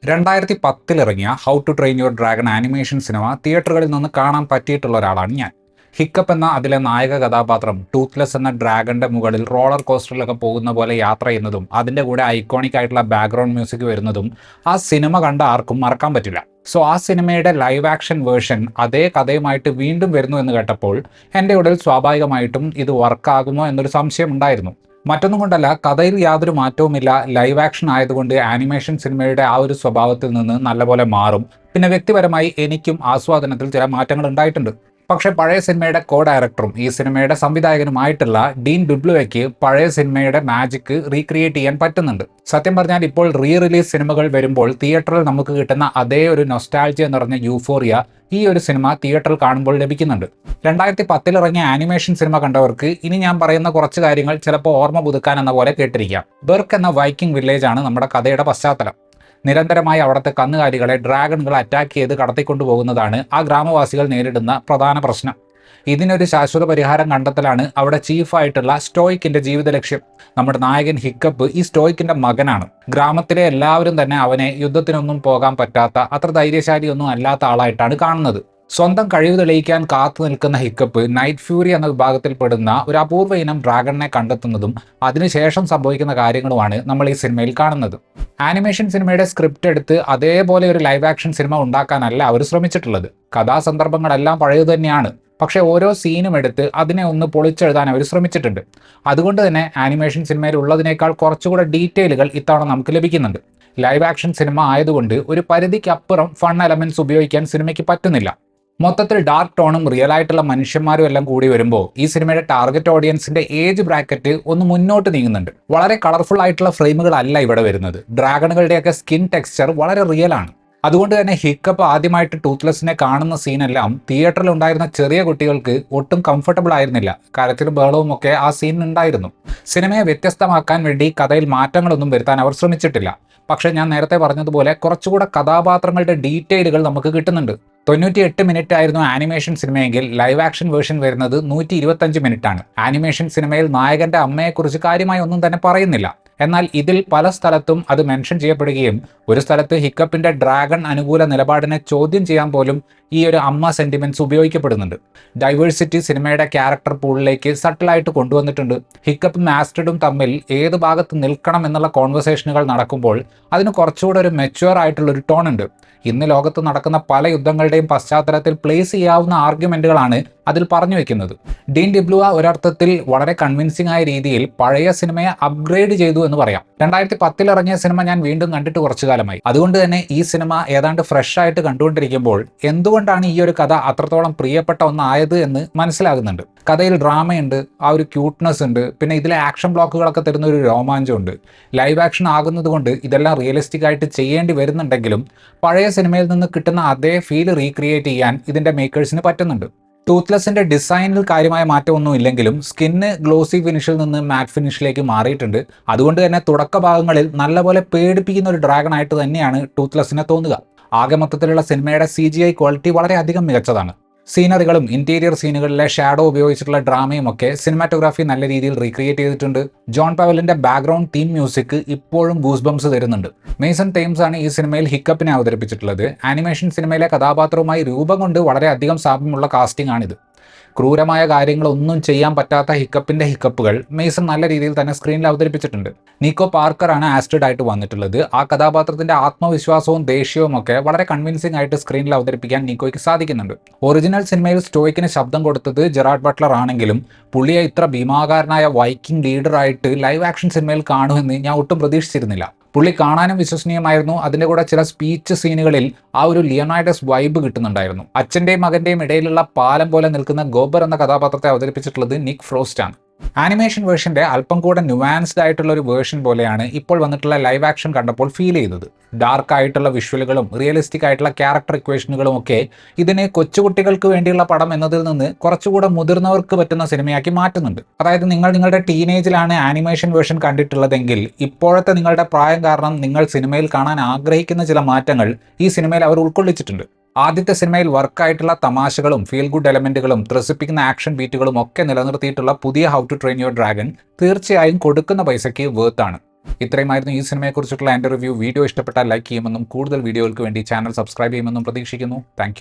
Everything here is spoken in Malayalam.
2010 ഇറങ്ങിയ how to train your dragon animation cinema തിയേറ്ററുകളിൽ നിന്ന് കാണാൻ പറ്റിയിട്ടുള്ള ഒരാളാണ് ഞാൻ. ഹിക്കപ്പ് എന്ന അതിലെ നായക കഥാപാത്രം ടൂത്ത്ലെസ് എന്ന ഡ്രാഗന്റെ മുകളിൽ റോളർ കോസ്റ്ററിലൊക്കെ പോകുന്ന പോലെ യാത്ര ചെയ്യുന്നതും അതിൻ്റെ കൂടെ ഐക്കോണിക് ആയിട്ടുള്ള ബാക്ക്ഗ്രൗണ്ട് മ്യൂസിക് വരുന്നതും ആ സിനിമ കണ്ട ആർക്കും മറക്കാൻ പറ്റില്ല. സോ ആ സിനിമയുടെ ലൈവ് ആക്ഷൻ വേർഷൻ അതേ കഥയുമായിട്ട് വീണ്ടും വരുന്നു എന്ന് കേട്ടപ്പോൾ എൻ്റെ ഉള്ളിൽ സ്വാഭാവികമായിട്ടും ഇത് വർക്കാകുമോ എന്നൊരു സംശയം ഉണ്ടായിരുന്നു. മറ്റൊന്നും കൊണ്ടല്ല, കഥയിൽ യാതൊരു മാറ്റവുമില്ല. ലൈവ് ആക്ഷൻ ആയതുകൊണ്ട് ആനിമേഷൻ സിനിമയുടെ ആ ഒരു സ്വഭാവത്തിൽ നിന്ന് നല്ലപോലെ മാറും. പിന്നെ വ്യക്തിപരമായി എനിക്കും ആസ്വാദനത്തിൽ ചില മാറ്റങ്ങൾ ഉണ്ടായിട്ടുണ്ട്. പക്ഷേ പഴയ സിനിമയുടെ കോ ഡയറക്ടറും ഈ സിനിമയുടെ സംവിധായകനുമായിട്ടുള്ള ഡീൻ ഡുബ്ലുവയ്ക്ക് പഴയ സിനിമയുടെ മാജിക് റീക്രിയേറ്റ് ചെയ്യാൻ പറ്റുന്നുണ്ട്. സത്യം പറഞ്ഞാൽ ഇപ്പോൾ റിലീസ് സിനിമകൾ വരുമ്പോൾ തിയേറ്ററിൽ നമുക്ക് കിട്ടുന്ന അതേ ഒരു നൊസ്റ്റാൾജിയ നിറഞ്ഞ യൂഫോറിയ ഈ ഒരു സിനിമ തിയേറ്ററിൽ കാണുമ്പോൾ ലഭിക്കുന്നുണ്ട്. 2010 ഇറങ്ങിയ ആനിമേഷൻ സിനിമ കണ്ടവർക്ക് ഇനി ഞാൻ പറയുന്ന കുറച്ച് കാര്യങ്ങൾ ചിലപ്പോൾ ഓർമ്മ പുതുക്കാൻ എന്ന പോലെ കേട്ടിരിക്കാം. ബെർക്ക് എന്ന വൈക്കിംഗ് വില്ലേജ് ആണ് നമ്മുടെ കഥയുടെ പശ്ചാത്തലം. നിരന്തരമായി അവിടുത്തെ കന്നുകാലികളെ ഡ്രാഗണുകൾ അറ്റാക്ക് ചെയ്ത് കടത്തിക്കൊണ്ടുപോകുന്നതാണ് ആ ഗ്രാമവാസികൾ നേരിടുന്ന പ്രധാന പ്രശ്നം. ഇതിനൊരു ശാശ്വത പരിഹാരം കണ്ടെത്തലാണ് അവിടെ ചീഫായിട്ടുള്ള സ്റ്റോയിക്കിന്റെ ജീവിത ലക്ഷ്യം. നമ്മുടെ നായകൻ ഹിക്കപ്പ് ഈ സ്റ്റോയിക്കിന്റെ മകനാണ്. ഗ്രാമത്തിലെ എല്ലാവരും തന്നെ അവനെ യുദ്ധത്തിനൊന്നും പോകാൻ പറ്റാത്ത, അത്ര ധൈര്യശാലിയൊന്നും അല്ലാത്ത ആളായിട്ടാണ് കാണുന്നത്. സ്വന്തം കഴിവ് തെളിയിക്കാൻ കാത്തു നിൽക്കുന്ന ഹിക്കപ്പ് നൈറ്റ് ഫ്യൂറി എന്ന വിഭാഗത്തിൽപ്പെടുന്ന ഒരു അപൂർവ ഇനം ഡ്രാഗണിനെ കണ്ടെത്തുന്നതും അതിനുശേഷം സംഭവിക്കുന്ന കാര്യങ്ങളുമാണ് നമ്മൾ ഈ സിനിമയിൽ കാണുന്നത്. ആനിമേഷൻ സിനിമയുടെ സ്ക്രിപ്റ്റ് എടുത്ത് അതേപോലെ ഒരു ലൈവ് ആക്ഷൻ സിനിമ ഉണ്ടാക്കാനല്ല അവർ ശ്രമിച്ചിട്ടുള്ളത്. കഥാസന്ദർഭങ്ങളെല്ലാം പഴയത് തന്നെയാണ്. പക്ഷേ ഓരോ സീനും എടുത്ത് അതിനെ ഒന്ന് പൊളിച്ചെഴുതാൻ അവർ ശ്രമിച്ചിട്ടുണ്ട്. അതുകൊണ്ട് തന്നെ ആനിമേഷൻ സിനിമയിൽ ഉള്ളതിനേക്കാൾ കുറച്ചുകൂടെ ഡീറ്റെയിലുകൾ ഇത്തവണ നമുക്ക് ലഭിക്കുന്നുണ്ട്. ലൈവ് ആക്ഷൻ സിനിമ ആയതുകൊണ്ട് ഒരു പരിധിക്കപ്പുറം ഫൺ എലമെന്റ്സ് ഉപയോഗിക്കാൻ സിനിമയ്ക്ക് പറ്റുന്നില്ല. മൊത്തത്തിൽ ഡാർക്ക് ടോണും റിയൽ ആയിട്ടുള്ള മനുഷ്യന്മാരും എല്ലാം കൂടി വരുമ്പോൾ ഈ സിനിമയുടെ ടാർഗറ്റ് ഓഡിയൻസിന്റെ ഏജ് ബ്രാക്കറ്റ് ഒന്ന് മുന്നോട്ട് നീങ്ങുന്നുണ്ട്. വളരെ കളർഫുൾ ആയിട്ടുള്ള ഫ്രെയിമുകളല്ല ഇവിടെ വരുന്നത്. ഡ്രാഗണുകളുടെയൊക്കെ സ്കിൻ ടെക്സ്ചർ വളരെ റിയൽ ആണ്. അതുകൊണ്ട് തന്നെ ഹിക്കപ്പ് ആദ്യമായിട്ട് ടൂത്ത്ലെസ്സിനെ കാണുന്ന സീനെല്ലാം തിയേറ്ററിൽ ഉണ്ടായിരുന്ന ചെറിയ കുട്ടികൾക്ക് ഒട്ടും കംഫർട്ടബിൾ ആയിരുന്നില്ല. കരച്ചിലും ബഹളവും ഒക്കെ ആ സീൻ ഉണ്ടായിരുന്നു. സിനിമയെ വ്യത്യസ്തമാക്കാൻ വേണ്ടി കഥയിൽ മാറ്റങ്ങളൊന്നും വരുത്താൻ അവർ ശ്രമിച്ചിട്ടില്ല. പക്ഷേ ഞാൻ നേരത്തെ പറഞ്ഞതുപോലെ കുറച്ചുകൂടെ കഥാപാത്രങ്ങളുടെ ഡീറ്റെയിലുകൾ നമുക്ക് കിട്ടുന്നുണ്ട്. 98 മിനിറ്റ് ആയിരുന്നു ആനിമേഷൻ സിനിമയെങ്കിൽ ലൈവ് ആക്ഷൻ വേർഷൻ വരുന്നത് 125 മിനിറ്റ് ആണ്. ആനിമേഷൻ സിനിമയിൽ നായകന്റെ അമ്മയെക്കുറിച്ച് കാര്യമായി ഒന്നും തന്നെ പറയുന്നില്ല. എന്നാൽ ഇതിൽ പല സ്ഥലത്തും അത് മെൻഷൻ ചെയ്യപ്പെടുകയും ഒരു സ്ഥലത്ത് ഹിക്കപ്പിന്റെ ഡ്രാഗൺ അനുകൂല നിലപാടിനെ ചോദ്യം ചെയ്യാൻ പോലും ഈ ഒരു അമ്മ സെന്റിമെന്റ്സ് ഉപയോഗിക്കപ്പെടുന്നുണ്ട്. ഡൈവേഴ്സിറ്റി സിനിമയുടെ ക്യാരക്ടർ പൂളിലേക്ക് സട്ടിലായിട്ട് കൊണ്ടുവന്നിട്ടുണ്ട്. ഹിക്കപ്പും ആസ്ട്രിഡും തമ്മിൽ ഏത് ഭാഗത്ത് നിൽക്കണം എന്നുള്ള കോൺവെർസേഷനുകൾ നടക്കുമ്പോൾ അതിന് കുറച്ചുകൂടെ ഒരു മെച്യൂർ ആയിട്ടുള്ള ഒരു ടോൺ ഉണ്ട്. ഇന്ന് ലോകത്ത് നടക്കുന്ന പല യുദ്ധങ്ങളുടെയും പശ്ചാത്തലത്തിൽ പ്ലേസ് ചെയ്യാവുന്ന ആർഗ്യുമെന്റുകളാണ് അതിൽ പറഞ്ഞു വെക്കുന്നത്. ഡീൻ ഡിബ്ലുവ ഒരർത്ഥത്തിൽ വളരെ കൺവിൻസിംഗ് ആയ രീതിയിൽ പഴയ സിനിമയെ അപ്ഗ്രേഡ് ചെയ്തു എന്ന് പറയാം. 2010 ഇറങ്ങിയ സിനിമ ഞാൻ വീണ്ടും കണ്ടിട്ട് കുറച്ചു കാലമായി. അതുകൊണ്ട് തന്നെ ഈ സിനിമ ഏതാണ്ട് ഫ്രഷ് ആയിട്ട് കണ്ടുകൊണ്ടിരിക്കുമ്പോൾ എന്തുകൊണ്ടാണ് ഈ ഒരു കഥ അത്രത്തോളം പ്രിയപ്പെട്ട ഒന്നായത് എന്ന് മനസ്സിലാകുന്നുണ്ട്. കഥയിൽ ഡ്രാമയുണ്ട്, ആ ഒരു ക്യൂട്ട്നെസ് ഉണ്ട്, പിന്നെ ഇതിലെ ആക്ഷൻ ബ്ലോക്കുകളൊക്കെ തരുന്ന ഒരു രോമാഞ്ചമുണ്ട്. ലൈവ് ആക്ഷൻ ആകുന്നത് കൊണ്ട് ഇതെല്ലാം റിയലിസ്റ്റിക് ആയിട്ട് ചെയ്യേണ്ടി വരുന്നുണ്ടെങ്കിലും പഴയ സിനിമയിൽ നിന്ന് കിട്ടുന്ന അതേ ഫീൽ റീക്രിയേറ്റ് ചെയ്യാൻ ഇതിന്റെ മേക്കേഴ്സിന് പറ്റുന്നുണ്ട്. ടൂത്ത്ലെസ്സിന്റെ ഡിസൈനിൽ കാര്യമായ മാറ്റമൊന്നും ഇല്ലെങ്കിലും സ്കിന്ന് ഗ്ലോസി ഫിനിഷിൽ നിന്ന് മാറ്റ് ഫിനിഷിലേക്ക് മാറിയിട്ടുണ്ട്. അതുകൊണ്ട് തന്നെ തുടക്ക ഭാഗങ്ങളിൽ നല്ലപോലെ പേടിപ്പിക്കുന്ന ഒരു ഡ്രാഗൺ ആയിട്ട് തന്നെയാണ് ടൂത്ത്ലെസ്സിനെ തോന്നുക. ആകെ മൊത്തത്തിലുള്ള സിനിമയുടെ CGI ക്വാളിറ്റി വളരെയധികം മികച്ചതാണ്. സീനറികളും ഇന്റീരിയർ സീനുകളിലെ ഷാഡോ ഉപയോഗിച്ചിട്ടുള്ള ഡ്രാമയും ഒക്കെ സിനിമാറ്റോഗ്രാഫി നല്ല രീതിയിൽ റീക്രിയേറ്റ് ചെയ്തിട്ടുണ്ട്. ജോൺ പവലിന്റെ ബാക്ക്ഗ്രൗണ്ട് തീം മ്യൂസിക് ഇപ്പോഴും ഗൂസ് ബംസ് തരുന്നുണ്ട്. മേസൺ തെയിംസ് ആണ് ഈ സിനിമയിൽ ഹിക്കപ്പിനെ അവതരിപ്പിച്ചിട്ടുള്ളത്. ആനിമേഷൻ സിനിമയിലെ കഥാപാത്രവുമായി രൂപം കൊണ്ട് വളരെയധികം സാമ്യമുള്ള കാസ്റ്റിംഗ് ആണിത്. ക്രൂരമായ കാര്യങ്ങളൊന്നും ചെയ്യാൻ പറ്റാത്ത ഹിക്കപ്പിന്റെ ഹിക്കപ്പുകൾ മേസൺ നല്ല രീതിയിൽ തന്നെ സ്ക്രീനിൽ അവതരിപ്പിച്ചിട്ടുണ്ട്. നിക്കോ പാർക്കർ ആണ് ആസ്ട്രിഡ് ആയിട്ട് വന്നിട്ടുള്ളത്. ആ കഥാപാത്രത്തിന്റെ ആത്മവിശ്വാസവും ദേഷ്യവും ഒക്കെ വളരെ കൺവിൻസിംഗ് ആയിട്ട് സ്ക്രീനിൽ അവതരിപ്പിക്കാൻ നിക്കോയ്ക്ക് സാധിക്കുന്നുണ്ട്. ഒറിജിനൽ സിനിമയിൽ സ്റ്റോയിക്കിന് ശബ്ദം കൊടുത്തത് ജെറാർഡ് ബട്ട്ലർ ആണെങ്കിലും പുള്ളിയെ ഇത്ര ഭീമാകാരനായ വൈക്കിംഗ് ലീഡറായിട്ട് ലൈവ് ആക്ഷൻ സിനിമയിൽ കാണുമെന്ന് ഞാൻ ഒട്ടും പ്രതീക്ഷിച്ചിരുന്നില്ല. പുള്ളി കാണാനും വിശ്വസനീയമായിരുന്നു. അതിൻ്റെ കൂടെ ചില സ്പീച്ച് സീനുകളിൽ ആ ഒരു ലിയോണൈഡസ് വൈബ് കിട്ടുന്നുണ്ടായിരുന്നു. അച്ഛൻ്റെയും മകൻ്റെയും ഇടയിലുള്ള പാലം പോലെ നിൽക്കുന്ന ഗോബർ എന്ന കഥാപാത്രത്തെ അവതരിപ്പിച്ചിട്ടുള്ളത് നിക് ഫ്രോസ്റ്റ് ആണ്. ആനിമേഷൻ വേർഷന്റെ അല്പം കൂടെ ന്യൂവാൻസ്ഡ് ആയിട്ടുള്ള ഒരു വേർഷൻ പോലെയാണ് ഇപ്പോൾ വന്നിട്ടുള്ള ലൈവ് ആക്ഷൻ കണ്ടപ്പോൾ ഫീൽ ചെയ്തത്. ഡാർക്ക് ആയിട്ടുള്ള വിഷ്വലുകളും റിയലിസ്റ്റിക് ആയിട്ടുള്ള ക്യാരക്ടർ ഇക്വേഷനുകളും ഒക്കെ ഇതിനെ കൊച്ചുകുട്ടികൾക്ക് വേണ്ടിയുള്ള പടം എന്നതിൽ നിന്ന് കുറച്ചുകൂടെ മുതിർന്നവർക്ക് പറ്റുന്ന സിനിമയാക്കി മാറ്റുന്നുണ്ട്. അതായത് നിങ്ങളുടെ ടീനേജിലാണ് ആനിമേഷൻ വേർഷൻ കണ്ടിട്ടുള്ളതെങ്കിൽ ഇപ്പോഴത്തെ നിങ്ങളുടെ പ്രായം കാരണം നിങ്ങൾ സിനിമയിൽ കാണാൻ ആഗ്രഹിക്കുന്ന ചില മാറ്റങ്ങൾ ഈ സിനിമയിൽ അവർ ഉൾക്കൊള്ളിച്ചിട്ടുണ്ട്. ആദ്യത്തെ സിനിമയിൽ വർക്കായിട്ടുള്ള തമാശകളും ഫീൽ ഗുഡ് എലമെന്റുകളും ത്രസിപ്പിക്കുന്ന ആക്ഷൻ ബീറ്റുകളും ഒക്കെ നിലനിർത്തിയിട്ടുള്ള പുതിയ how to train your dragon തീർച്ചയായും കൊടുക്കുന്ന പൈസയ്ക്ക് വേർത്താണ്. ഇത്രയുമായിരുന്നു ഈ സിനിമയെക്കുറിച്ചിട്ടുള്ള എൻ്റെ റിവ്യൂ. വീഡിയോ ഇഷ്ടപ്പെട്ടാൽ ലൈക്ക് ചെയ്യുമെന്നും കൂടുതൽ വീഡിയോകൾക്ക് വേണ്ടി ചാനൽ സബ്സ്ക്രൈബ് ചെയ്യുമെന്നും പ്രതീക്ഷിക്കുന്നു. താങ്ക്